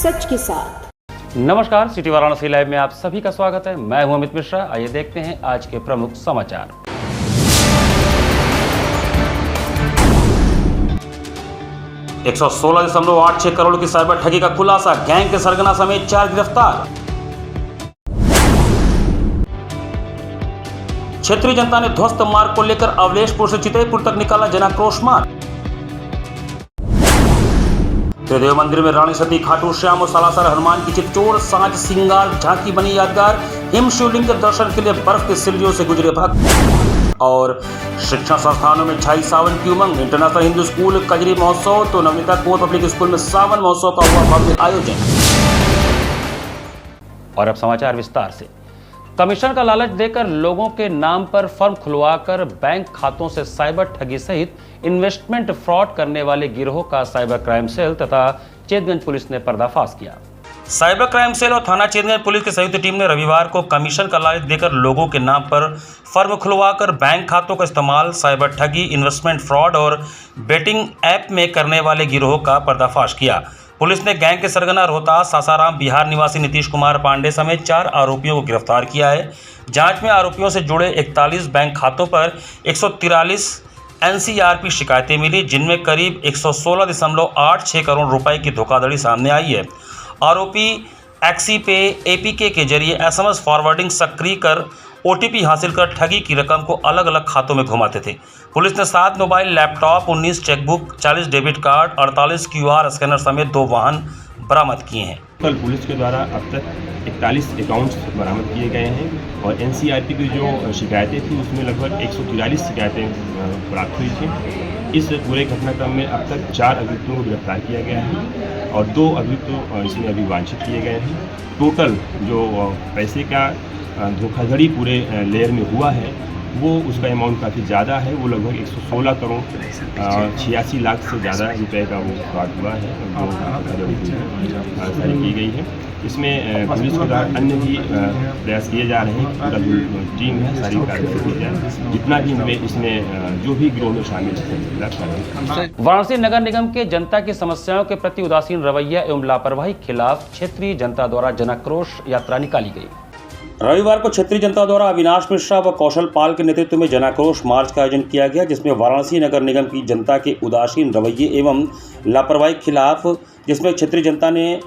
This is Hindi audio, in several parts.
सच के साथ। नमस्कार, सिटी वाराणसी लाइव में आप सभी का स्वागत है। मैं हूं अमित मिश्रा। आइए देखते हैं आज के प्रमुख समाचार। $116.86 करोड़ की साइबर ठगी का खुलासा, गैंग के सरगना समेत 4 गिरफ्तार। क्षेत्रीय जनता ने ध्वस्त मार्ग को लेकर अवलेशपुर से चितईपुर तक निकाला जनाक्रोश मार्च। त्रिदेव मंदिर में रानी सती, खाटू श्याम और सालासर हनुमान की चितचोर साज सिंगार झांकी बनी यादगार। हिम शिवलिंग के दर्शन के लिए बर्फ की सीढ़ियों से गुजरे भक्त। और शिक्षण संस्थानों में छाई सावन की उमंग। इंटरनेशनल हिंदू स्कूल कजरी महोत्सव तो नवनीता कोर पब्लिक स्कूल में सावन महोत्सव का हुआ भव्य आयोजन। और अब समाचार विस्तार से। कमीशन का लालच देकर लोगों के नाम पर फर्म खुलवाकर बैंक खातों से साइबर ठगी सहित इन्वेस्टमेंट फ्रॉड करने वाले गिरोह का साइबर क्राइम सेल तथा चेतगंज पुलिस ने पर्दाफाश किया। साइबर क्राइम सेल और थाना चेतगंज पुलिस की संयुक्त टीम ने रविवार को कमीशन का लालच देकर लोगों के नाम पर फर्म खुलवाकर बैंक खातों का इस्तेमाल साइबर ठगी, इन्वेस्टमेंट फ्रॉड और बेटिंग ऐप में करने वाले गिरोह का पर्दाफाश किया। पुलिस ने गैंग के सरगना रोहतास, सासाराम, बिहार निवासी नीतीश कुमार पांडे समेत 4 आरोपियों को गिरफ्तार किया है। जांच में आरोपियों से जुड़े 41 बैंक खातों पर 143 NCRP शिकायतें मिली, जिनमें करीब 116.86 करोड़ रुपए की धोखाधड़ी सामने आई है। आरोपी एक्सीपे APK के जरिए SMS फॉरवर्डिंग सक्रिय कर OTP हासिल कर ठगी की रकम को अलग अलग खातों में घुमाते थे। पुलिस ने 7 mobile laptop, 19 chequebook, 40 debit card, 48 QR scanner समेत 2 वाहन बरामद किए हैं। कल पुलिस के द्वारा अब तक 41 अकाउंट्स बरामद किए गए हैं और NCRP की जो शिकायतें थी उसमें लगभग 143 शिकायतें प्राप्त हुई थी। इस पूरे घटनाक्रम में अब तक 4 अभियुक्तों को गिरफ्तार किया गया है और 2 अभियुक्त इसमें अभी वांछित किए गए हैं। टोटल जो पैसे का धोखाधड़ी पूरे लेयर में हुआ है वो उसका अमाउंट काफ़ी ज़्यादा है। वो लगभग 116 करोड़ 86 लाख से ज़्यादा रुपए का वो फ्रॉड हुआ है जो धोखाधड़ी सारी की गई है। इसमें पुलिस के द्वारा अन्य भी प्रयास किए जा रहे हैं। पूरा जो टीम है सारी कार्रवाई की जाए, जितना भी इसमें जो भी गिरोह में शामिल है। वाराणसी नगर निगम के जनता की समस्याओं के प्रति उदासीन रवैया एवं लापरवाही खिलाफ क्षेत्रीय जनता द्वारा जनाक्रोश यात्रा निकाली गई। रविवार को क्षेत्रीय जनता द्वारा अविनाश मिश्रा व कौशल पाल के नेतृत्व में जनाक्रोश मार्च का आयोजन किया गया, जिसमें वाराणसी नगर निगम की जनता के उदासीन रवैये एवं लापरवाही खिलाफ जिसमें क्षेत्रीय जनता ने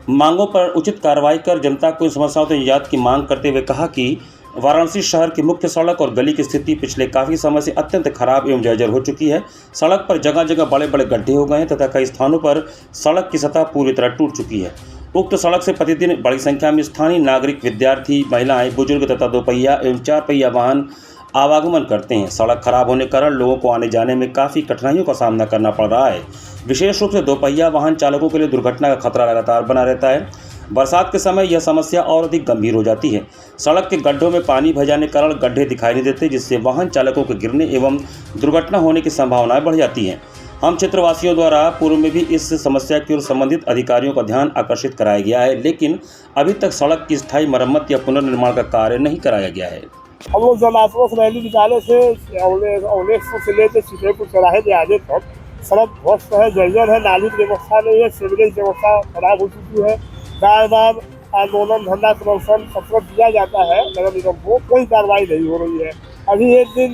मांगों पर उचित कार्रवाई कर जनता को इन समस्याओं से निजात की मांग करते हुए कहा कि वाराणसी शहर की मुख्य सड़क और गली की स्थिति पिछले काफ़ी समय से अत्यंत खराब एवं जर्जर हो चुकी है। सड़क पर जगह जगह बड़े बड़े गड्ढे हो गए हैं तथा कई स्थानों पर सड़क की सतह पूरी तरह टूट चुकी है। उक्त सड़क से प्रतिदिन बड़ी संख्या में स्थानीय नागरिक, विद्यार्थी, महिलाएं, बुजुर्ग तथा 2 पहिया एवं 4 पहिया वाहन आवागमन करते हैं। सड़क खराब होने के कारण लोगों को आने जाने में काफ़ी कठिनाइयों का सामना करना पड़ रहा है। विशेष रूप से 2 पहिया वाहन चालकों के लिए दुर्घटना का खतरा लगातार बना रहता है। बरसात के समय यह समस्या और अधिक गंभीर हो जाती है। सड़क के गड्ढों में पानी भर जाने के कारण गड्ढे दिखाई नहीं देते, जिससे वाहन चालकों के गिरने एवं दुर्घटना होने की संभावनाएं बढ़ जाती हैं। हम क्षेत्रवासियों द्वारा पूर्व में भी इस समस्या की ओर संबंधित अधिकारियों का ध्यान आकर्षित कराया गया है, लेकिन अभी तक सड़क की स्थायी मरम्मत या पुनर्निर्माण का कार्य नहीं कराया गया है। हम लोग जनाक्रोश रैली निकाले थे अवलेशपुर से लेकर चितईपुर चौराहे के आगे तक। सड़क ध्वस्त है, जर्जर है, नाली की व्यवस्था नहीं है, सीवरेज व्यवस्था खराब हो चुकी है। बार बार आंदोलन, धरना, प्रदर्शन सपोर्ट दिया जाता है नगर निगम को, कोई कार्रवाई नहीं हो रही है। अभी एक दिन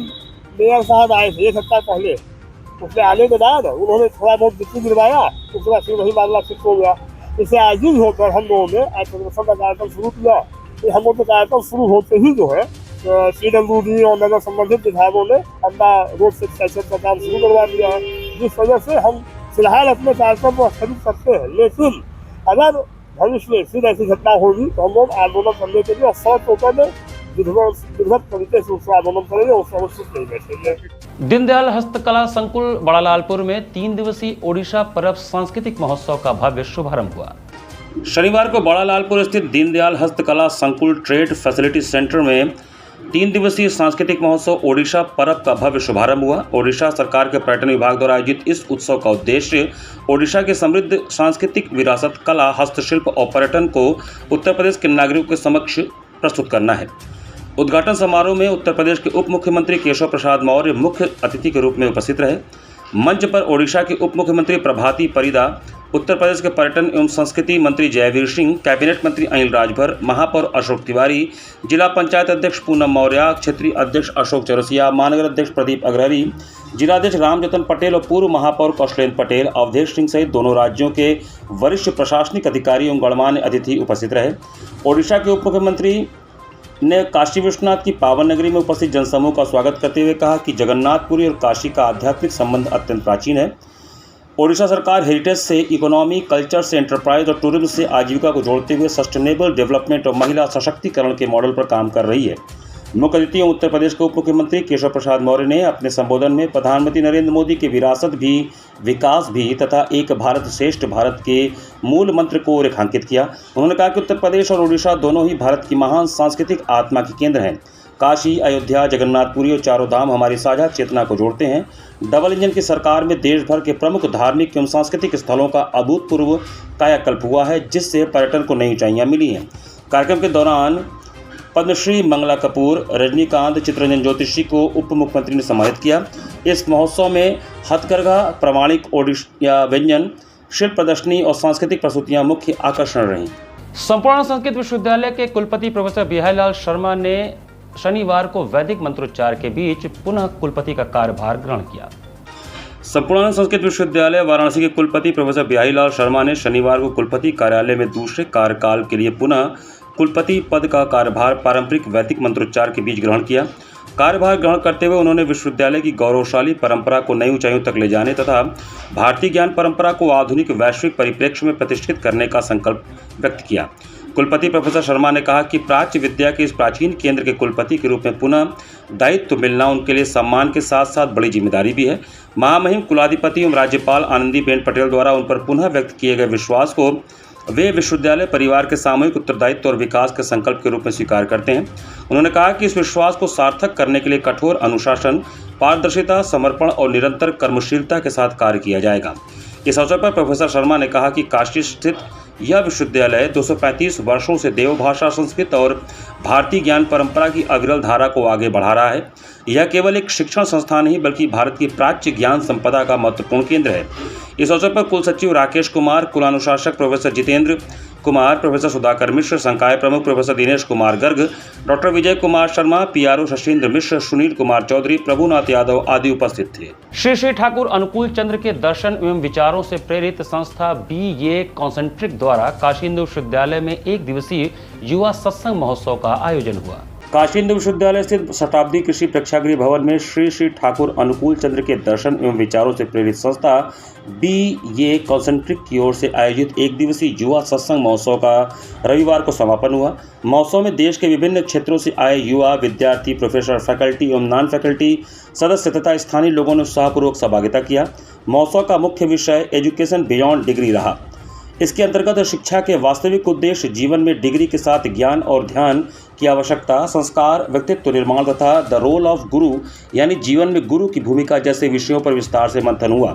मेयर साहब आए थे 1 हफ्ता पहले, उसने आने के बाद उन्होंने थोड़ा बहुत बिजली गिरवाया, उसके बाद फिर वही मामला फिक्स हो गया। इसे आजिज होकर हम लोगों ने आज प्रदर्शन का कार्यक्रम शुरू किया। हम लोग का कार्यक्रम शुरू होते ही जो है CWD और नगर संबंधित विभागों ने अपना रोड सेक्शन का काम शुरू करवा दिया है, जिस वजह से हम फिलहाल अपने कार्यक्रम को स्थगित करते हैं। लेकिन अगर भविष्य में फिर ऐसी घटना होगी तो हम लोग आंदोलन करने के लिए और 100 टोकन में विधिवत तरीके से उसको आंदोलन करेंगे, उससे अवश्य नहीं बैठेंगे। दीनदयाल हस्तकला संकुल बड़ा लालपुर में 3 दिवसीय ओडिशा पर्व सांस्कृतिक महोत्सव का भव्य शुभारंभ हुआ। शनिवार को बड़ा लालपुर स्थित दीनदयाल हस्तकला संकुल ट्रेड फैसिलिटी सेंटर में 3 दिवसीय सांस्कृतिक महोत्सव ओडिशा पर्व का भव्य शुभारंभ हुआ। ओडिशा सरकार के पर्यटन विभाग द्वारा आयोजित इस उत्सव का उद्देश्य ओडिशा के समृद्ध सांस्कृतिक विरासत, कला, हस्तशिल्प और पर्यटन को उत्तर प्रदेश के नागरिकों के समक्ष प्रस्तुत करना है। उद्घाटन समारोह में उत्तर प्रदेश के उप मुख्यमंत्री केशव प्रसाद मौर्य मुख्य अतिथि के रूप में उपस्थित रहे। मंच पर ओडिशा के उप मुख्यमंत्री प्रभाती परिदा, उत्तर प्रदेश के पर्यटन एवं संस्कृति मंत्री जयवीर सिंह, कैबिनेट मंत्री अनिल राजभर, महापौर अशोक तिवारी, जिला पंचायत अध्यक्ष पूनम मौर्य, क्षेत्रीय अध्यक्ष अशोक चौरसिया, महानगर अध्यक्ष प्रदीप अग्रहरी, जिलाध्यक्ष रामजतन पटेल और पूर्व महापौर कौशलेंद्र पटेल, अवधेश सिंह सहित दोनों राज्यों के वरिष्ठ प्रशासनिक अधिकारी एवं गणमान्य अतिथि उपस्थित रहे। ओडिशा के उप मुख्यमंत्री ने काशी विश्वनाथ की पावन नगरी में उपस्थित जनसमूह का स्वागत करते हुए कहा कि जगन्नाथपुरी और काशी का आध्यात्मिक संबंध अत्यंत प्राचीन है। ओडिशा सरकार हेरिटेज से इकोनॉमी, कल्चर से एंटरप्राइज और टूरिज्म से आजीविका को जोड़ते हुए सस्टेनेबल डेवलपमेंट और महिला सशक्तिकरण के मॉडल पर काम कर रही है। मुख्य अतिथि उत्तर प्रदेश के उप मुख्यमंत्री केशव प्रसाद मौर्य ने अपने संबोधन में प्रधानमंत्री नरेंद्र मोदी की विरासत भी, विकास भी तथा एक भारत श्रेष्ठ भारत के मूल मंत्र को रेखांकित किया। उन्होंने कहा कि उत्तर प्रदेश और ओडिशा दोनों ही भारत की महान सांस्कृतिक आत्मा के केंद्र हैं। काशी, अयोध्या, जगन्नाथपुरी और चारों धाम हमारी साझा चेतना को जोड़ते हैं। डबल इंजन की सरकार में देश भर के प्रमुख धार्मिक एवं सांस्कृतिक स्थलों का अभूतपूर्व कायाकल्प हुआ है, जिससे पर्यटन को नई ऊंचाइयां मिली हैं। कार्यक्रम के दौरान पद्मश्री मंगला कपूर, रजनीकांत, चित्ररंजन ज्योतिषी को उप मुख्यमंत्री ने सम्मानित किया। इस महोत्सव में हथकरघा, प्रमाणिक ओडिया व्यंजन, शिल्प प्रदर्शनी और सांस्कृतिक प्रस्तुतियां मुख्य आकर्षण रहीं। संपूर्ण संस्कृत विश्वविद्यालय के कुलपति प्रोफेसर बिहारीलाल शर्मा ने शनिवार को वैदिक मंत्रोच्चार के बीच पुनः कुलपति का कार्यभार ग्रहण किया। संपूर्ण संस्कृत विश्वविद्यालय वाराणसी के कुलपति प्रोफेसर बिहारीलाल शर्मा ने शनिवार को कुलपति कार्यालय में दूसरे कार्यकाल के लिए पुनः कुलपति पद का कार्यभार पारंपरिक वैदिक मंत्रोच्चार के बीच ग्रहण किया। कार्यभार ग्रहण करते हुए उन्होंने विश्वविद्यालय की गौरवशाली परंपरा को नई ऊंचाइयों तक ले जाने तथा भारतीय ज्ञान परंपरा को आधुनिक वैश्विक परिप्रेक्ष्य में प्रतिष्ठित करने का संकल्प व्यक्त किया। कुलपति प्रोफेसर शर्मा ने कहा कि प्राच्य विद्या के इस प्राचीन केंद्र के कुलपति के रूप में पुनः दायित्व मिलना उनके लिए सम्मान के साथ साथ बड़ी जिम्मेदारी भी है। महामहिम कुलाधिपति एवं राज्यपाल आनंदीबेन पटेल द्वारा उन पर पुनः व्यक्त किए गए विश्वास को वे विश्वविद्यालय परिवार के सामूहिक उत्तरदायित्व और विकास के संकल्प के रूप में स्वीकार करते हैं। उन्होंने कहा कि इस विश्वास को सार्थक करने के लिए कठोर अनुशासन, पारदर्शिता, समर्पण और निरंतर कर्मशीलता के साथ कार्य किया जाएगा। इस अवसर पर प्रोफेसर शर्मा ने कहा कि काशी स्थित यह विश्वविद्यालय 235 वर्षों से देवभाषा, संस्कृत और भारतीय ज्ञान परंपरा की अविरल धारा को आगे बढ़ा रहा है। यह केवल एक शिक्षण संस्थान नहीं बल्कि भारत की प्राच्य ज्ञान संपदा का महत्वपूर्ण केंद्र है। इस अवसर पर कुल सचिव राकेश कुमार, कुलानुशासक प्रोफेसर जितेंद्र कुमार, प्रोफेसर सुधाकर मिश्र, संकाय प्रमुख professor Dinesh Kumar Garg, doctor Vijay Kumar Sharma, PRO Shashindra मिश्र, सुनील कुमार चौधरी, प्रभुनाथ यादव आदि उपस्थित थे। श्री श्री ठाकुर अनुकूल चंद्र के दर्शन एवं विचारों से प्रेरित संस्था BA कॉन्सेंट्रिक द्वारा काशी हिंदू विश्वविद्यालय में एक दिवसीय युवा सत्संग महोत्सव का आयोजन हुआ। काशी हिंदू विश्वविद्यालय स्थित शताब्दी कृषि प्रेक्षागृह भवन में श्री श्री ठाकुर अनुकूल चंद्र के दर्शन एवं विचारों से प्रेरित संस्था BA कॉन्सेंट्रिक की ओर से आयोजित एक दिवसीय युवा सत्संग महोत्सव का रविवार को समापन हुआ। महोत्सव में देश के विभिन्न क्षेत्रों से आए युवा, विद्यार्थी, प्रोफेसर, फैकल्टी एवं नॉन फैकल्टी सदस्य तथा स्थानीय लोगों ने उत्साहपूर्वक सहभागिता किया। महोत्सव का मुख्य विषय एजुकेशन बियॉन्ड डिग्री रहा। इसके अंतर्गत शिक्षा के वास्तविक उद्देश्य, जीवन में डिग्री के साथ ज्ञान और ध्यान की आवश्यकता, संस्कार, व्यक्तित्व निर्माण तथा द रोल ऑफ गुरु यानी जीवन में गुरु की भूमिका जैसे विषयों पर विस्तार से मंथन हुआ।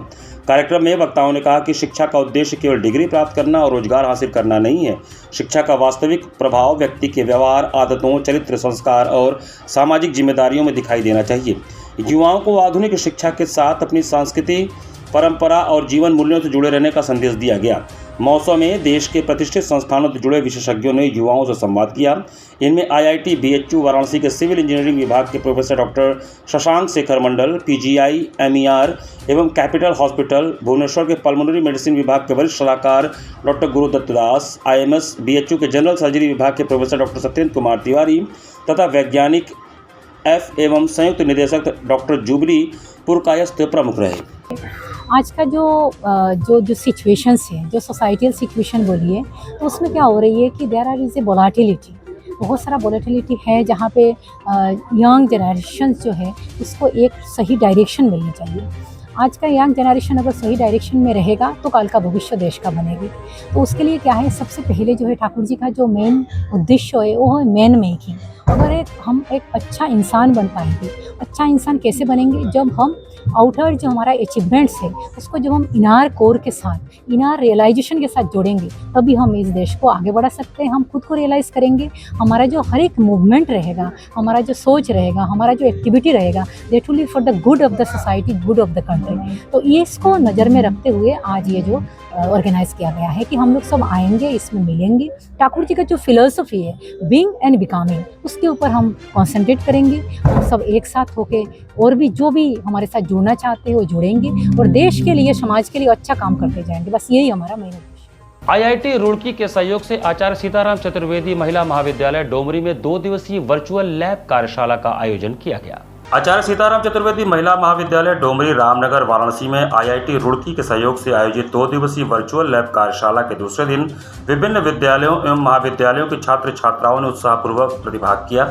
कार्यक्रम में वक्ताओं ने कहा कि शिक्षा का उद्देश्य केवल डिग्री प्राप्त करना और रोजगार हासिल करना नहीं है। शिक्षा का वास्तविक प्रभाव व्यक्ति के व्यवहार, आदतों, चरित्र, संस्कार और सामाजिक जिम्मेदारियों में दिखाई देना चाहिए। युवाओं को आधुनिक शिक्षा के साथ अपनी संस्कृति, परंपरा और जीवन मूल्यों से जुड़े रहने का संदेश दिया गया। महोत्सव में देश के प्रतिष्ठित संस्थानों से जुड़े विशेषज्ञों ने युवाओं से संवाद किया। इनमें IIT BHU वाराणसी के सिविल इंजीनियरिंग विभाग के प्रोफेसर डॉक्टर शशांक शेखर मंडल, PGI MER एवं कैपिटल हॉस्पिटल भुवनेश्वर के पल्मोनरी मेडिसिन विभाग के वरिष्ठ सलाहकार डॉक्टर गुरुदत्त दास, IMS BHU के जनरल सर्जरी विभाग के प्रोफेसर डॉक्टर सत्येंद्र कुमार तिवारी तथा वैज्ञानिक F एवं संयुक्त निदेशक डॉक्टर जुबली पुरकायस्थ प्रमुख रहे। आज का जो सिचुएशंस है, जो सोसाइटल सिचुएशन बोलिए, तो उसमें क्या हो रही है कि there are is a volatility, बहुत सारा वोलेटिलिटी है जहाँ पे यंग जनरेशन जो है उसको एक सही डायरेक्शन मिलनी चाहिए। आज का यंग जनरेशन अगर सही डायरेक्शन में रहेगा तो कल का भविष्य देश का बनेगी। तो उसके लिए क्या है, सबसे पहले जो है ठाकुर जी का जो मेन उद्देश्य है वो है मैन मेकिंग। अगर हम एक अच्छा इंसान बन पाएंगे, अच्छा इंसान कैसे बनेंगे, जब हम आउटर जो हमारा अचीवमेंट्स है उसको जब हम इनर कोर के साथ, इनर रियलाइजेशन के साथ जोड़ेंगे, तभी हम इस देश को आगे बढ़ा सकते हैं। हम खुद को रियलाइज़ करेंगे, हमारा जो हर एक मूवमेंट रहेगा, हमारा जो सोच रहेगा, हमारा जो एक्टिविटी रहेगा, that will be for the good of the society, good of the country. तो ये इसको नज़र में रखते हुए आज ये जो ऑर्गेनाइज किया गया है कि हम लोग सब आएंगे, इसमें मिलेंगे। ठाकुर जी का जो फिलोसफी है बीइंग एंड बिकमिंग, उसके ऊपर हम कॉन्सेंट्रेट करेंगे। हम सब एक साथ होके और भी जो भी हमारे साथ जुड़ना चाहते हैं वो जुड़ेंगे और देश के लिए, समाज के लिए अच्छा काम करते जाएंगे। बस यही हमारा मेन उद्देश्य। आईआईटी रुड़की के सहयोग से आचार्य सीताराम चतुर्वेदी महिला महाविद्यालय डोमरी में 2 दिवसीय वर्चुअल लैब कार्यशाला का आयोजन किया गया। आचार्य सीताराम चतुर्वेदी महिला महाविद्यालय डोमरी रामनगर वाराणसी में आईआईटी रुड़की के सहयोग से आयोजित 2 दिवसीय वर्चुअल लैब कार्यशाला के दूसरे दिन विभिन्न विद्यालयों एवं महाविद्यालयों के छात्र छात्राओं ने उत्साहपूर्वक प्रतिभाग किया।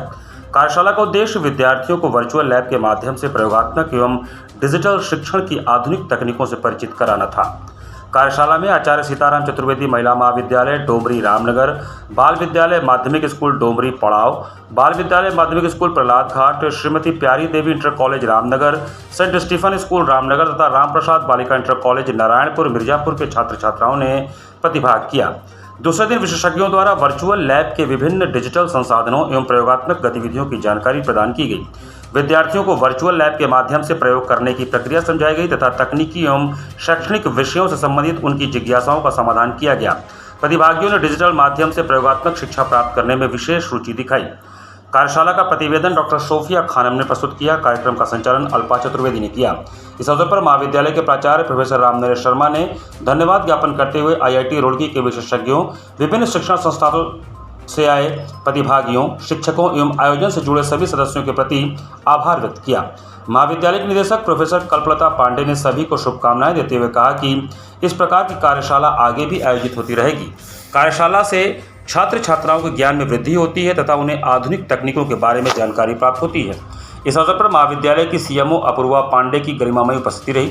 कार्यशाला का उद्देश्य विद्यार्थियों को वर्चुअल लैब के माध्यम से प्रयोगात्मक एवं डिजिटल शिक्षण की आधुनिक तकनीकों से परिचित कराना था। कार्यशाला में आचार्य सीताराम चतुर्वेदी महिला महाविद्यालय डोमरी रामनगर, बाल विद्यालय माध्यमिक स्कूल डोमरी पड़ाव, बाल विद्यालय माध्यमिक school Prahlad Ghat, Shrimati Pyari Devi inter college Ramnagar, Saint Stephen school Ramnagar तथा राम प्रसाद बालिका इंटर कॉलेज नारायणपुर मिर्जापुर के छात्र छात्राओं ने प्रतिभाग किया। दूसरे दिन विशेषज्ञों द्वारा वर्चुअल लैब के विभिन्न डिजिटल संसाधनों एवं प्रयोगात्मक गतिविधियों की जानकारी प्रदान की गई। विद्यार्थियों को वर्चुअल लैब के माध्यम से प्रयोग करने की प्रक्रिया समझाई गई तथा तकनीकी एवं शैक्षणिक विषयों से संबंधित उनकी जिज्ञासाओं का समाधान किया गया। प्रतिभागियों ने डिजिटल माध्यम से प्रयोगात्मक शिक्षा प्राप्त करने में विशेष रुचि दिखाई। कार्यशाला का प्रतिवेदन डॉक्टर सोफिया खानम ने प्रस्तुत किया। कार्यक्रम का संचालन अल्पा चतुर्वेदी ने किया। इस अवसर पर महाविद्यालय के प्राचार्य प्रोफेसर रामनरेश शर्मा ने धन्यवाद ज्ञापन करते हुए आईआईटी रुड़की के विशेषज्ञों, विभिन्न शिक्षण संस्थानों से आए प्रतिभागियों, शिक्षकों एवं आयोजन से जुड़े सभी सदस्यों के प्रति आभार व्यक्त किया। महाविद्यालय के निदेशक प्रोफेसर कल्पलता पांडे ने सभी को शुभकामनाएं देते हुए कहा कि इस प्रकार की कार्यशाला आगे भी आयोजित होती रहेगी। कार्यशाला से छात्र छात्राओं के ज्ञान में वृद्धि होती है तथा उन्हें आधुनिक तकनीकों के बारे में जानकारी प्राप्त होती है। इस अवसर पर महाविद्यालय की सीएमओ अपूर्वा पांडे की गरिमामयी उपस्थिति रही।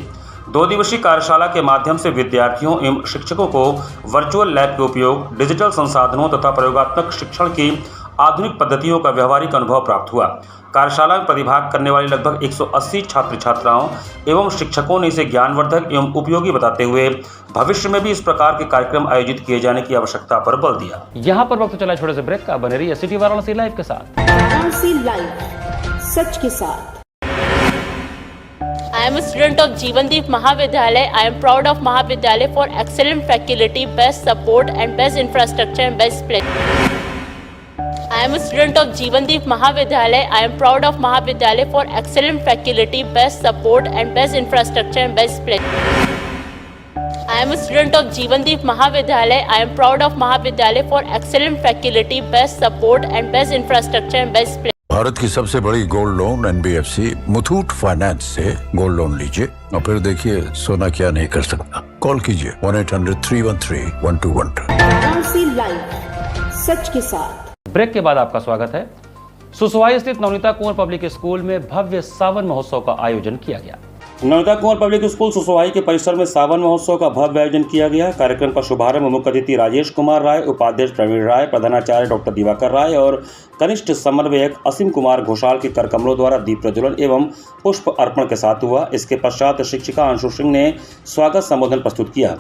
2 दिवसीय कार्यशाला के माध्यम से विद्यार्थियों एवं शिक्षकों को वर्चुअल लैब के उपयोग, डिजिटल संसाधनों तथा प्रयोगात्मक शिक्षण की आधुनिक पद्धतियों का व्यवहारिक अनुभव प्राप्त हुआ। कार्यशाला में प्रतिभाग करने वाले लगभग 180 छात्र छात्राओं एवं शिक्षकों ने इसे ज्ञानवर्धक एवं उपयोगी बताते हुए भविष्य में भी इस प्रकार के कार्यक्रम आयोजित किए जाने की आवश्यकता पर बल दिया। यहाँ पर वक्त चला छोटे से ब्रेक का, बने रहिए सिटी वाराणसी लाइव के साथ। वाराणसी लाइव, सच के साथ। I am a student of Jeevandeep Mahavidyalaya. I am proud of Mahavidyalaya for excellent faculty, best support and best infrastructure and best place. I am a student of Jeevandeep Mahavidyalaya. I am proud of Mahavidyalaya for excellent faculty, best support and best infrastructure and best place. I am a student of Jeevandeep Mahavidyalaya. I am proud of Mahavidyalaya for excellent faculty, best support and best infrastructure and best place. Bharat की सबसे बड़ी gold loan NBFC Muthoot finance से गोल्ड लोन लीजिए और फिर देखिए सोना क्या नहीं कर सकता। कॉल कीजिए 1-800-313-1212। वाराणसी लाइव, सच के साथ। ब्रेक के बाद आपका स्वागत है। सुसवाई स्थित नवनीता कुंवर पब्लिक स्कूल में भव्य सावन महोत्सव का आयोजन किया गया। नवनीता कुंवर पब्लिक स्कूल सुसवाई के परिसर में सावन महोत्सव का भव्य आयोजन किया गया। कार्यक्रम का शुभारंभ मुख्य अतिथि राजेश कुमार राय, उपाध्यक्ष प्रवीण राय, प्रधानाचार्य डॉक्टर दिवाकर राय और कनिष्ठ समन्वयक असीम कुमार घोषाल के करकमलों द्वारा दीप प्रज्वलन एवं पुष्प अर्पण के साथ हुआ। इसके पश्चात शिक्षिका अंशु सिंह ने स्वागत संबोधन प्रस्तुत किया।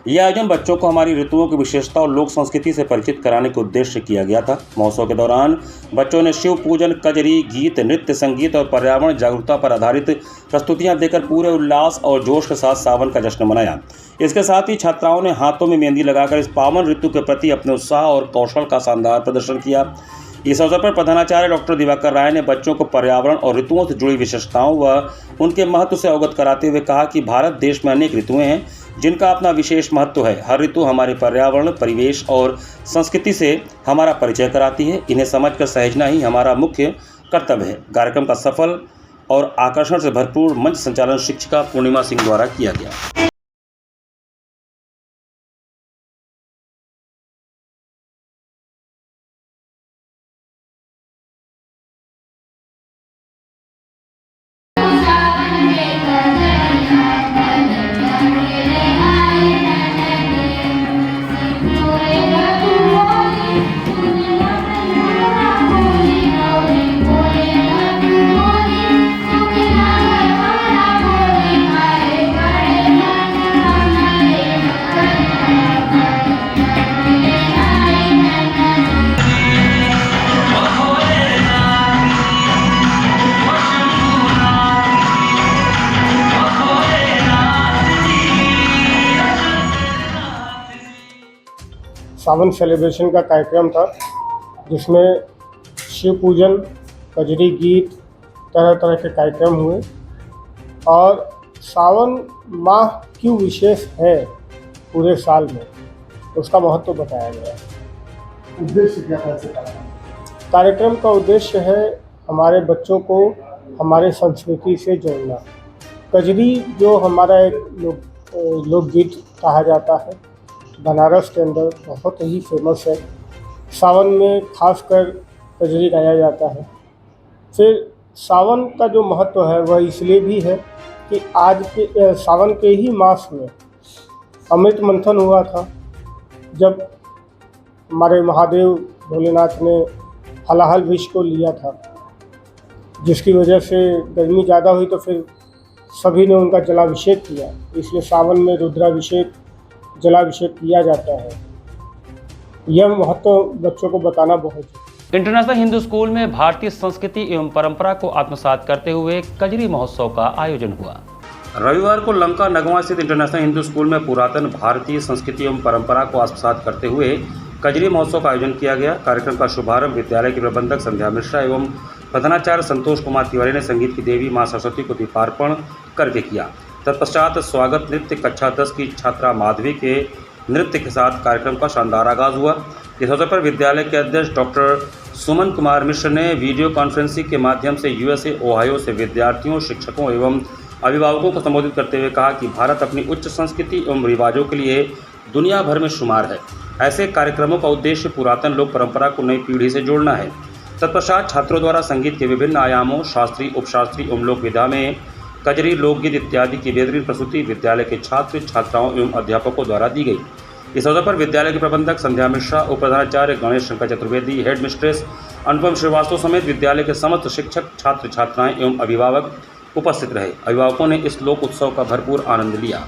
यह आयोजन बच्चों को हमारी ऋतुओं की विशेषता और लोक संस्कृति से परिचित कराने के उद्देश्य से किया गया था। महोत्सव के दौरान बच्चों ने शिव पूजन, कजरी, गीत, नृत्य, संगीत और पर्यावरण जागरूकता पर आधारित प्रस्तुतियां देकर पूरे उल्लास और जोश के साथ सावन का जश्न मनाया। इसके साथ ही छात्राओं ने हाथों में मेहंदी लगाकर इस पावन ऋतु के प्रति अपने उत्साह और कौशल का शानदार प्रदर्शन किया। इस अवसर पर प्रधानाचार्य डॉक्टर दिवाकर राय ने बच्चों को पर्यावरण और ऋतुओं से जुड़ी विशेषताओं व उनके महत्व से अवगत कराते हुए कहा कि भारत देश में अनेक ऋतुएं हैं जिनका अपना विशेष महत्व है। हर ऋतु हमारे पर्यावरण, परिवेश और संस्कृति से हमारा परिचय कराती है। इन्हें समझकर सहेजना ही हमारा मुख्य कर्तव्य है। कार्यक्रम का सफल और आकर्षण से भरपूर मंच संचालन शिक्षिका पूर्णिमा सिंह द्वारा किया गया। सावन सेलिब्रेशन का कार्यक्रम था, जिसमें शिव पूजन, कजरी गीत, तरह तरह के कार्यक्रम हुए। और सावन माह क्यों विशेष है पूरे साल में, उसका महत्व बताया गया है। उद्देश्य क्या था इसका? कार्यक्रम का उद्देश्य है हमारे बच्चों को हमारे संस्कृति से जोड़ना। कजरी जो हमारा एक लोकगीत कहा जाता है, बनारस के अंदर बहुत ही फेमस है। सावन में खासकर कजरी गाया जाता है। फिर सावन का जो महत्व है वह इसलिए भी है कि आज के सावन के ही मास में अमृत मंथन हुआ था, जब हमारे महादेव भोलेनाथ ने हलाहल विष को लिया था, जिसकी वजह से गर्मी ज़्यादा हुई तो फिर सभी ने उनका जलाभिषेक किया। इसलिए सावन में रुद्राभिषेक, जलाभिषेक किया जाता है। यह महत्व बच्चों को बताना बहुत इंटरनेशनल हिंदू स्कूल में भारतीय संस्कृति एवं परंपरा को आत्मसात करते हुए कजरी महोत्सव का आयोजन हुआ। रविवार को लंका नगवा स्थित इंटरनेशनल हिंदू स्कूल में पुरातन भारतीय संस्कृति एवं परंपरा को आत्मसात करते हुए कजरी महोत्सव का आयोजन किया गया। कार्यक्रम का शुभारंभ विद्यालय की प्रबंधक संध्या मिश्रा एवं प्रधानाचार्य संतोष कुमार तिवारी ने संगीत की देवी मां सरस्वती को दीपार्पण करके किया। तत्पश्चात स्वागत नृत्य कक्षा 10 की छात्रा माधवी के नृत्य के साथ कार्यक्रम का शानदार आगाज हुआ। इस अवसर पर विद्यालय के अध्यक्ष डॉक्टर सुमन कुमार मिश्र ने वीडियो कॉन्फ्रेंसिंग के माध्यम से यूएसए ओहायो से विद्यार्थियों, शिक्षकों एवं अभिभावकों को संबोधित करते हुए कहा कि भारत अपनी उच्च संस्कृति एवं रिवाजों के लिए दुनिया भर में शुमार है। ऐसे कार्यक्रमों का उद्देश्य पुरातन लोक परंपरा को नई पीढ़ी से जोड़ना है। तत्पश्चात छात्रों द्वारा संगीत के विभिन्न आयामों, शास्त्रीय, उपशास्त्रीय एवं लोक विधा में कजरी, लोकगीत इत्यादि की बेहतरीन प्रस्तुति विद्यालय के छात्र छात्राओं एवं अध्यापकों द्वारा दी गई। इस अवसर पर विद्यालय के प्रबंधक संध्या मिश्रा, उप प्रधानाचार्य गणेश शंकर चतुर्वेदी, हेड मिस्ट्रेस अनुपम श्रीवास्तव समेत विद्यालय के समस्त शिक्षक, छात्र छात्राएं एवं अभिभावक उपस्थित रहे। अभिभावकों ने इस लोक उत्सव का भरपूर आनंद लिया।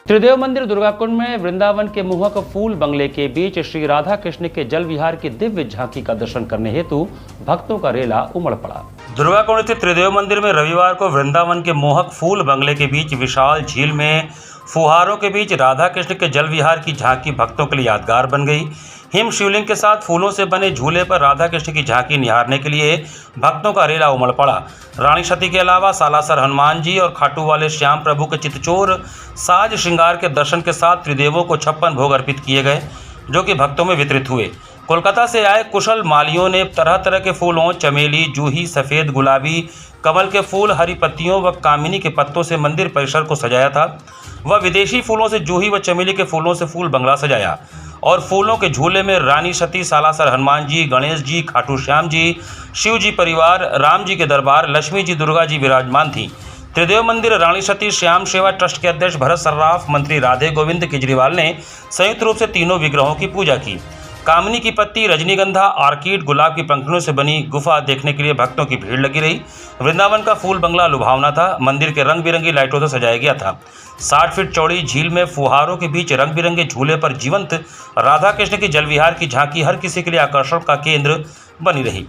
त्रिदेव मंदिर दुर्गाकुंड में वृंदावन के मोहक फूल बंगले के बीच श्री राधा कृष्ण के जल विहार की दिव्य झांकी का दर्शन करने हेतु भक्तों का रेला उमड़ पड़ा। दुर्गाकुंड स्थित त्रिदेव मंदिर में रविवार को वृंदावन के मोहक फूल बंगले के बीच विशाल झील में फुहारों के बीच राधा कृष्ण के जल विहार की झांकी भक्तों के लिए यादगार बन गई। हिम शिवलिंग के साथ फूलों से बने झूले पर राधा कृष्ण की झांकी निहारने के लिए भक्तों का रेला उमड़ पड़ा। रानी सती के अलावा सालासर हनुमान जी और खाटू वाले श्याम प्रभु के चितचोर साज श्रृंगार के दर्शन के साथ त्रिदेवों को 56 भोग अर्पित किए गए, जो कि भक्तों में वितरित हुए। कोलकाता से आए कुशल मालियों ने तरह तरह के फूलों, चमेली, जूही, सफ़ेद गुलाबी, कमल के फूल, हरी पत्तियों व कामिनी के पत्तों से मंदिर परिसर को सजाया था। वह विदेशी फूलों से जूही व चमेली के फूलों से फूल बंगला सजाया और फूलों के झूले में रानी सती, सालासर हनुमान जी, गणेश जी, खाटू श्याम जी, शिव जी परिवार, राम जी के दरबार, लक्ष्मी जी, दुर्गा जी विराजमान थी। त्रिदेव मंदिर रानी सती श्याम सेवा ट्रस्ट के अध्यक्ष भरत सर्राफ, मंत्री राधे गोविंद केजरीवाल ने संयुक्त रूप से तीनों विग्रहों की पूजा की। कामनी की पत्ती, रजनीगंधा, आर्किड, गुलाब की पंखुड़ियों से बनी गुफा देखने के लिए भक्तों की भीड़ लगी रही। वृंदावन का फूल बंगला लुभावना था। मंदिर के रंग बिरंगी लाइटों से सजाया गया था। 60 फीट चौड़ी झील में फुहारों के बीच रंग बिरंगे झूले पर जीवंत राधा कृष्ण की जल विहार की झांकी हर किसी के लिए आकर्षण का केंद्र बनी रही।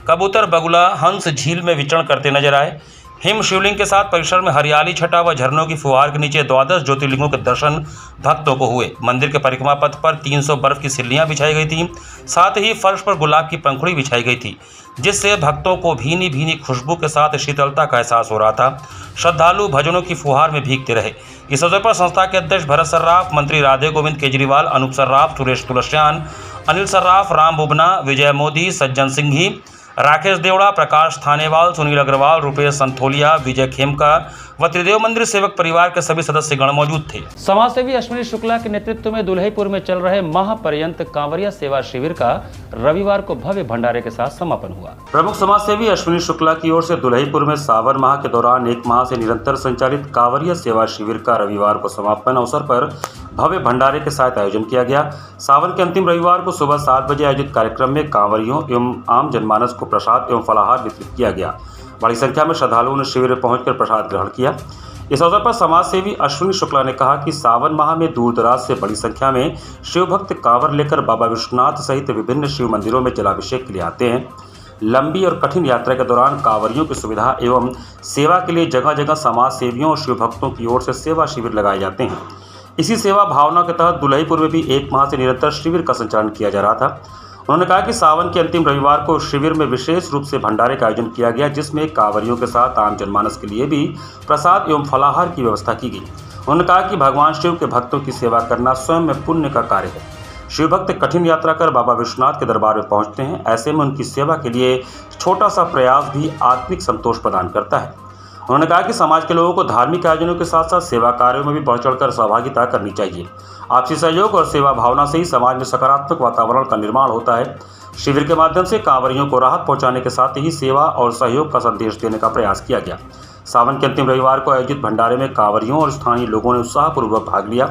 कबूतर, बगुला, हंस झील में विचरण करते नजर आए। हिम शिवलिंग के साथ परिसर में हरियाली छटा व झरनों की फुहार के नीचे 12 ज्योतिर्लिंगों के दर्शन भक्तों को हुए। मंदिर के परिक्रमा पथ पर 300 बर्फ की सिल्लियां बिछाई गई थी। साथ ही फर्श पर गुलाब की पंखुड़ी बिछाई गई थी, जिससे भक्तों को भीनी भीनी खुशबू के साथ शीतलता का एहसास हो रहा था। श्रद्धालु भजनों की फुहार में भीगते रहे। इस अवसर पर संस्था के अध्यक्ष भरत सर्राफ, मंत्री राधे गोविंद केजरीवाल, अनूप सर्राफ, सुरेश तुलसियान, अनिल सर्राफ, राम बुबना, विजय मोदी, सज्जन सिंघी, राकेश देवड़ा, प्रकाश थानेवाल, सुनील अग्रवाल, रुपेश संथोलिया, विजय खेमका व त्रिदेव मंदिर सेवक परिवार के सभी सदस्यगण मौजूद थे। समाजसेवी अश्विनी शुक्ला के नेतृत्व में दुल्हिपुर में चल रहे महापर्यंत कांवरिया सेवा शिविर का रविवार को भव्य भंडारे के साथ समापन हुआ। प्रमुख समाजसेवी अश्विनी शुक्ला की ओर से दुल्हिपुर में सावन माह के दौरान 1 माह से निरंतर संचालित कांवरिया सेवा शिविर का रविवार को समापन अवसर पर भव्य भंडारे के साथ आयोजन किया गया। सावन के अंतिम रविवार को सुबह 7 बजे आयोजित कार्यक्रम में कांवरियों एवं आम जनमानस को प्रसाद एवं फलाहार वितरित किया गया। बड़ी संख्या में श्रद्धालुओं ने शिविर में पहुंचकर प्रसाद ग्रहण किया। इस अवसर पर समाजसेवी अश्विनी शुक्ला ने कहा कि सावन माह में दूर दराज से बड़ी संख्या में शिव भक्त कांवर लेकर बाबा विश्वनाथ सहित विभिन्न शिव मंदिरों में जलाभिषेक के लिए आते हैं। लंबी और कठिन यात्रा के दौरान कांवरियों की सुविधा एवं सेवा के लिए जगह जगह समाज सेवियों और शिव भक्तों की ओर से सेवा शिविर लगाए जाते हैं। इसी सेवा भावना के तहत दुल्हिपुर में भी 1 माह से निरंतर शिविर का संचालन किया जा रहा था। उन्होंने कहा कि सावन के अंतिम रविवार को शिविर में विशेष रूप से भंडारे का आयोजन किया गया, जिसमें कांवरियों के साथ आम जनमानस के लिए भी प्रसाद एवं फलाहार की व्यवस्था की गई। उन्होंने कहा कि भगवान शिव के भक्तों की सेवा करना स्वयं में पुण्य का कार्य है। शिव भक्त कठिन यात्रा कर बाबा विश्वनाथ के दरबार में पहुंचते हैं। ऐसे में उनकी सेवा के लिए छोटा सा प्रयास भी आत्मिक संतोष प्रदान करता है। उन्होंने कहा कि समाज के लोगों को धार्मिक आयोजनों के साथ साथ सेवा कार्यों में भी बढ़ चढ़कर सहभागिता करनी चाहिए। आपसी सहयोग और सेवा भावना से ही समाज में सकारात्मक वातावरण का निर्माण होता है। शिविर के माध्यम से कांवरियों को राहत पहुंचाने के साथ ही सेवा और सहयोग का संदेश देने का प्रयास किया गया। सावन के अंतिम रविवार को आयोजित भंडारे में कांवरियों और स्थानीय लोगों ने उत्साहपूर्वक भाग लिया।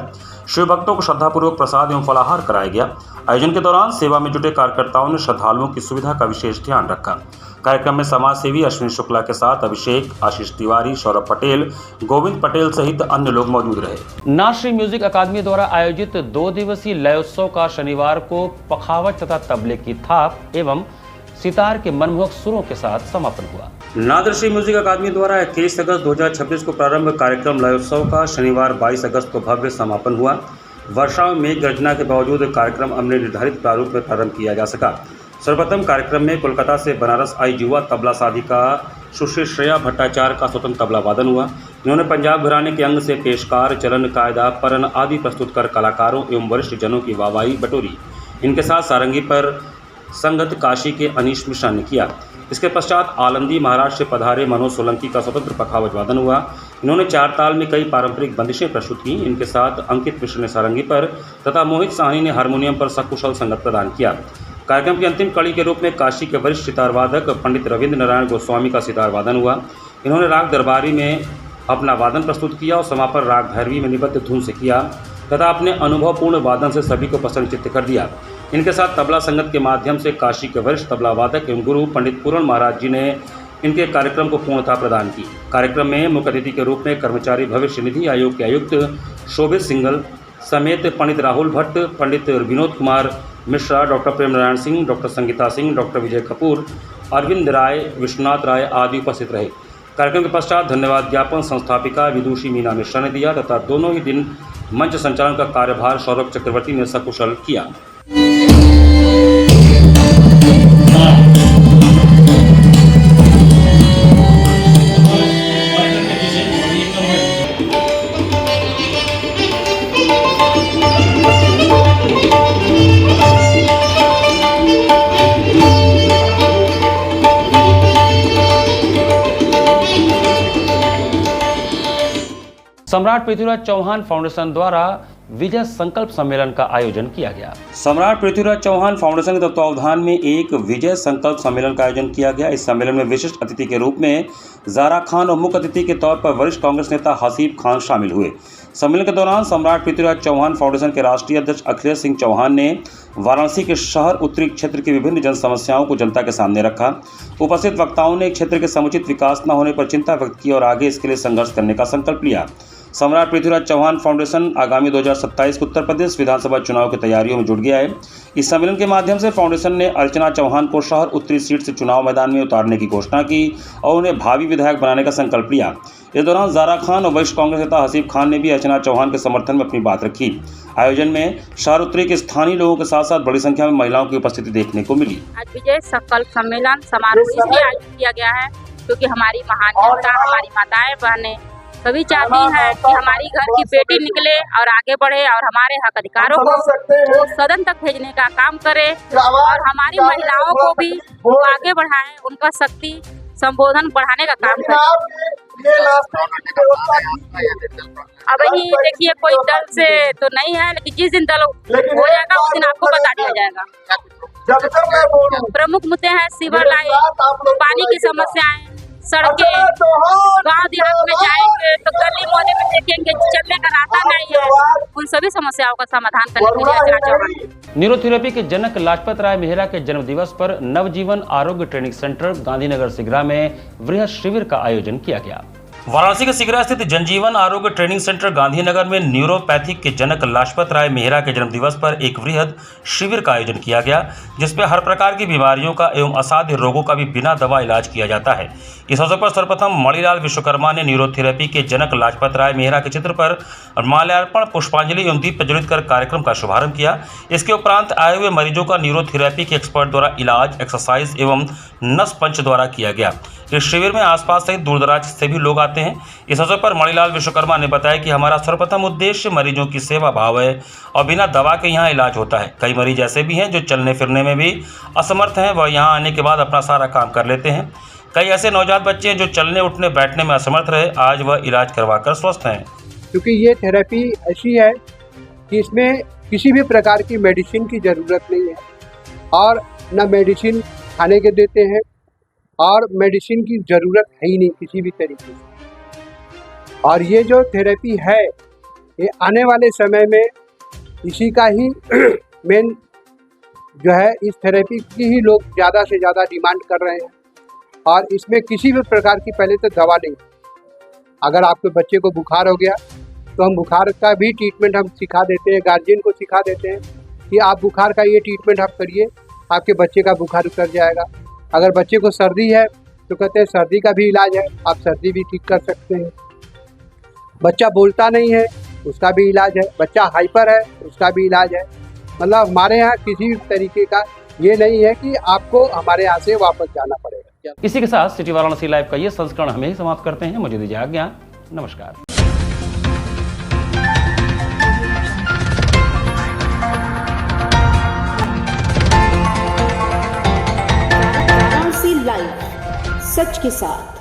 शिव भक्तों को श्रद्धापूर्वक प्रसाद एवं फलाहार कराया गया। आयोजन के दौरान सेवा में जुटे कार्यकर्ताओं ने श्रद्धालुओं की सुविधा का विशेष ध्यान रखा। कार्यक्रम में समाज सेवी अश्विनी शुक्ला के साथ अभिषेक, आशीष तिवारी, सौरभ पटेल, गोविंद पटेल सहित अन्य लोग मौजूद रहे। नाश्री म्यूजिक अकादमी द्वारा आयोजित 2 दिवसीय लय उत्सव का शनिवार को पखावज तथा तबले की थाप एवं सितार के मनमोहक सुरों के साथ समापन हुआ। नादर्शी म्यूजिक अकादमी द्वारा 21 अगस्त 2026 को प्रारंभ कार्यक्रम लय उत्सव का शनिवार 22 अगस्त को भव्य समापन हुआ। वर्षा में मेघ गर्जना के बावजूद कार्यक्रम अपने निर्धारित प्रारूप में प्रारंभ किया जा सका। सर्वप्रथम कार्यक्रम में कोलकाता से बनारस आई युवा तबला साधिका सुश्री श्रेया भट्टाचार्य का स्वतंत्र तबला वादन हुआ। इन्होंने पंजाब घराने के अंग से पेशकार, चलन, कायदा, परन आदि प्रस्तुत कर कलाकारों एवं वरिष्ठ जनों की वाहवाही बटोरी। इनके साथ सारंगी पर संगत काशी के अनीश मिश्रा ने किया। इसके पश्चात आलंदी महाराष्ट्र से पधारे मनोज सोलंकी का स्वतंत्र पखावज वादन हुआ। इन्होंने 4 ताल में कई पारंपरिक बंदिशें प्रस्तुत की। इनके साथ अंकित मिश्र ने सारंगी पर तथा मोहित साहनी ने हारमोनियम पर सकुशल संगत प्रदान किया। कार्यक्रम की अंतिम कड़ी के रूप में काशी के वरिष्ठ सितार वादक पंडित रविंद्र नारायण गोस्वामी का सितार वादन हुआ। इन्होंने राग दरबारी में अपना वादन प्रस्तुत किया और समापन राग भैरवी में निबद्ध धुन से किया तथा अपने अनुभवपूर्ण वादन से सभी को प्रसन्नचित्त कर दिया। इनके साथ तबला संगत के माध्यम से काशी के वरिष्ठ तबला वादक एवं गुरु पंडित पूरण महाराज जी ने इनके कार्यक्रम को पूर्णता प्रदान की। कार्यक्रम में मुख्य अतिथि के रूप में कर्मचारी भविष्य निधि आयोग के आयुक्त शोभित सिंघल समेत पंडित राहुल भट्ट, पंडित विनोद कुमार मिश्रा, डॉक्टर प्रेम नारायण सिंह, डॉक्टर संगीता सिंह, डॉक्टर विजय कपूर, अरविंद राय, विश्वनाथ राय आदि उपस्थित रहे। कार्यक्रम के पश्चात धन्यवाद ज्ञापन संस्थापिका विदुषी मीना मिश्रा ने दिया तथा दोनों ही दिन मंच संचालन का कार्यभार सौरभ चक्रवर्ती ने सकुशल किया। सम्राट पृथ्वीराज चौहान फाउंडेशन द्वारा विजय संकल्प सम्मेलन का आयोजन किया गया। सम्राट पृथ्वीराज चौहान फाउंडेशन के तत्वावधान में एक विजय संकल्प सम्मेलन का आयोजन किया गया। इस सम्मेलन में विशिष्ट अतिथि के रूप में ज़ारा खान और मुख्य अतिथि के तौर पर वरिष्ठ कांग्रेस नेता हसीब खान शामिल हुए। सम्मेलन के दौरान सम्राट पृथ्वीराज चौहान फाउंडेशन के राष्ट्रीय अध्यक्ष अखिलेश सिंह चौहान ने वाराणसी के शहर उत्तरी क्षेत्र की विभिन्न जन समस्याओं को जनता के सामने रखा। उपस्थित वक्ताओं ने क्षेत्र के समुचित विकास न होने पर चिंता व्यक्त की और आगे इसके लिए संघर्ष करने का संकल्प लिया। सम्राट पृथ्वीराज चौहान फाउंडेशन आगामी 2027 के उत्तर प्रदेश विधानसभा चुनाव की तैयारियों में जुट गया है। इस सम्मेलन के माध्यम से फाउंडेशन ने अर्चना चौहान को शहर उत्तरी सीट से चुनाव मैदान में उतारने की घोषणा की और उन्हें भावी विधायक बनाने का संकल्प लिया। इस दौरान ज़ारा खान और वरिष्ठ कांग्रेस नेता हसीब खान ने भी अर्चना चौहान के समर्थन में अपनी बात रखी। आयोजन में शहर उत्तरी के स्थानीय लोगों के साथ साथ बड़ी संख्या में महिलाओं की उपस्थिति देखने को मिली। आज विजय संकल्प सम्मेलन समारोह इसलिए आयोजित किया गया है क्योंकि हमारी महान जनता, हमारी माताएं बहनें सभी चाहती हैं कि हमारी घर की बेटी निकले और आगे बढ़े और हमारे हक अधिकारों को सदन तक भेजने का काम करे और हमारी महिलाओं को भी आगे बढ़ाएं, उनका शक्ति संबोधन बढ़ाने का काम करे। अब यही देखिए कोई दल से तो नहीं है, लेकिन जिस दिन दल हो जाएगा उस दिन आपको बता दिया जाएगा। प्रमुख मुद्दे हैं सीवर लाइन, पानी की समस्याएं, सड़कें, गांव देहात में जाएंगे तो गली मोहल्ले में देखेंगे चलने का रास्ता नहीं है। उन सभी समस्याओं का समाधान करने के लिए अर्चना चौहान। न्यूरोथेरेपी के जनक लाजपत राय मेहरा के जन्म दिवस पर नवजीवन आरोग्य ट्रेनिंग सेंटर गांधीनगर सिगरा में वृहद शिविर का आयोजन किया गया। वाराणसी के सिगरा स्थित जनजीवन आरोग्य ट्रेनिंग सेंटर गांधीनगर में न्यूरोपैथिक के जनक लाजपत राय मेहरा के जन्म दिवस पर एक वृहद शिविर का आयोजन किया गया, जिसमें हर प्रकार की बीमारियों का एवं असाध्य रोगों का भी बिना दवा इलाज किया जाता है। इस अवसर पर सर्वप्रथम मणिलाल विश्वकर्मा ने न्यूरोथेरेपी के जनक लाजपत राय मेहरा के चित्र पर माल्यार्पण, पुष्पांजलि एवं दीप प्रज्वलित कर कार्यक्रम का शुभारंभ किया। इसके उपरांत आए हुए मरीजों का न्यूरोथेरेपी के एक्सपर्ट द्वारा इलाज, एक्सरसाइज एवं नस पंच द्वारा किया गया। इस शिविर में आसपास सहित दूरदराज से भी लोग आते हैं। इस अवसर पर मणिलाल विश्वकर्मा ने बताया कि हमारा सर्वप्रथम उद्देश्य मरीजों की सेवा भाव है और बिना दवा के यहाँ इलाज होता है। कई मरीज ऐसे भी हैं जो चलने फिरने में भी असमर्थ हैं, वह यहाँ आने के बाद अपना सारा काम कर लेते हैं। कई ऐसे नवजात बच्चे हैं जो चलने उठने बैठने में असमर्थ रहे, आज वह इलाज करवाकर स्वस्थ हैं। क्योंकि ये थेरेपी ऐसी है कि इसमें किसी भी प्रकार की मेडिसिन की ज़रूरत नहीं है और न मेडिसिन खाने के देते हैं और मेडिसिन की ज़रूरत है ही नहीं किसी भी तरीके से। और ये जो थेरेपी है ये आने वाले समय में इसी का ही मेन जो है, इस थेरेपी की ही लोग ज़्यादा से ज़्यादा डिमांड कर रहे हैं और इसमें किसी भी प्रकार की पहले तो दवा नहीं। अगर आपके बच्चे को बुखार हो गया तो हम बुखार का भी ट्रीटमेंट हम सिखा देते हैं, गार्जियन को सिखा देते हैं कि आप बुखार का ये ट्रीटमेंट आप करिए, आपके बच्चे का बुखार उतर जाएगा। अगर बच्चे को सर्दी है तो कहते हैं सर्दी का भी इलाज है, आप सर्दी भी ठीक कर सकते हैं। बच्चा बोलता नहीं है उसका भी इलाज है, बच्चा हाइपर है उसका भी इलाज है। मतलब हमारे यहाँ किसी भी तरीके का ये नहीं है कि आपको हमारे यहाँ से वापस जाना पड़ेगा। इसी के साथ सिटी वाराणसी लाइव का ये संस्करण हमें ही समाप्त करते हैं। मुझे दीजिए आज्ञा, नमस्कार। लाइव सच के साथ।